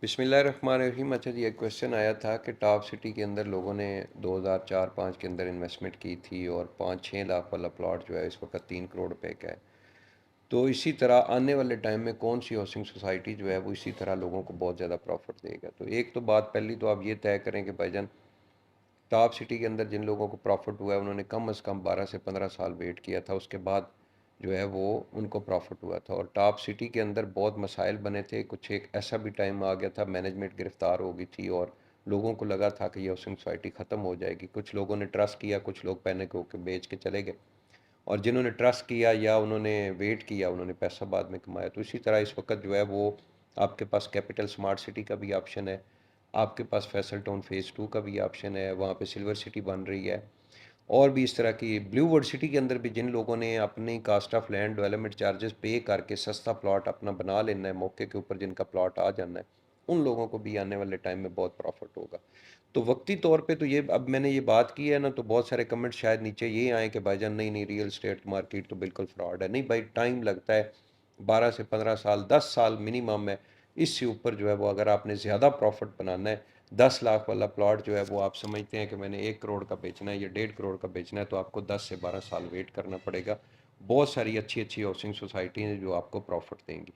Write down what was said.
بسم اللہ الرحمن الرحیم۔ اچھا جی، ایک کویشچن آیا تھا کہ ٹاپ سٹی کے اندر لوگوں نے 2004-05 کے اندر انویسٹمنٹ کی تھی اور 5-6 لاکھ والا پلاٹ جو ہے اس وقت 3 کروڑ روپے کا ہے۔ تو اسی طرح آنے والے ٹائم میں کون سی ہاؤسنگ سوسائٹی جو ہے وہ اسی طرح لوگوں کو بہت زیادہ پروفٹ دے گا؟ تو ایک تو بات پہلی تو آپ یہ طے کریں کہ بھائی جان، ٹاپ سٹی کے اندر جن لوگوں کو پروفٹ ہوا ہے انہوں نے کم از کم 12 سے 15 سال ویٹ کیا تھا، اس کے بعد جو ہے وہ ان کو پروفٹ ہوا تھا۔ اور ٹاپ سٹی کے اندر بہت مسائل بنے تھے، کچھ ایک ایسا بھی ٹائم آ گیا تھا مینجمنٹ گرفتار ہو گئی تھی اور لوگوں کو لگا تھا کہ یہ ہاؤسنگ سوسائٹی ختم ہو جائے گی۔ کچھ لوگوں نے ٹرسٹ کیا، کچھ لوگ پینک ہو کے بیچ کے چلے گئے، اور جنہوں نے ٹرسٹ کیا یا انہوں نے ویٹ کیا انہوں نے پیسہ بعد میں کمایا۔ تو اسی طرح اس وقت جو ہے وہ آپ کے پاس کیپٹل سمارٹ سٹی کا بھی آپشن ہے، آپ کے پاس فیصل ٹاؤن فیز 2 کا بھی آپشن ہے، وہاں پہ سلور سٹی بن رہی ہے، اور بھی اس طرح کی بلیو ورڈ سٹی کے اندر بھی جن لوگوں نے اپنی cost of land development charges pay کر کے سستا پلاٹ اپنا بنا لینا ہے موقع کے اوپر، جن کا پلاٹ آ جانا ہے، ان لوگوں کو بھی آنے والے ٹائم میں بہت پروفٹ ہوگا۔ تو وقتی طور پہ تو یہ اب میں نے یہ بات کی ہے نا، تو بہت سارے کمنٹ شاید نیچے یہ آئیں کہ بھائی جان نہیں نہیں، ریئل اسٹیٹ مارکیٹ تو بالکل فراڈ ہے۔ نہیں بھائی، ٹائم لگتا ہے، 12 سے 15 سال، 10 سال منیمم ہے۔ اس سے اوپر جو ہے وہ اگر آپ نے زیادہ پروفٹ بنانا ہے، 10 لاکھ والا پلاٹ جو ہے وہ آپ سمجھتے ہیں کہ میں نے 1 کروڑ کا بیچنا ہے یا 1.5 کروڑ کا بیچنا ہے، تو آپ کو 10 سے 12 سال ویٹ کرنا پڑے گا۔ بہت ساری اچھی اچھی ہاؤسنگ سوسائٹی ہیں جو آپ کو پروفٹ دیں گی۔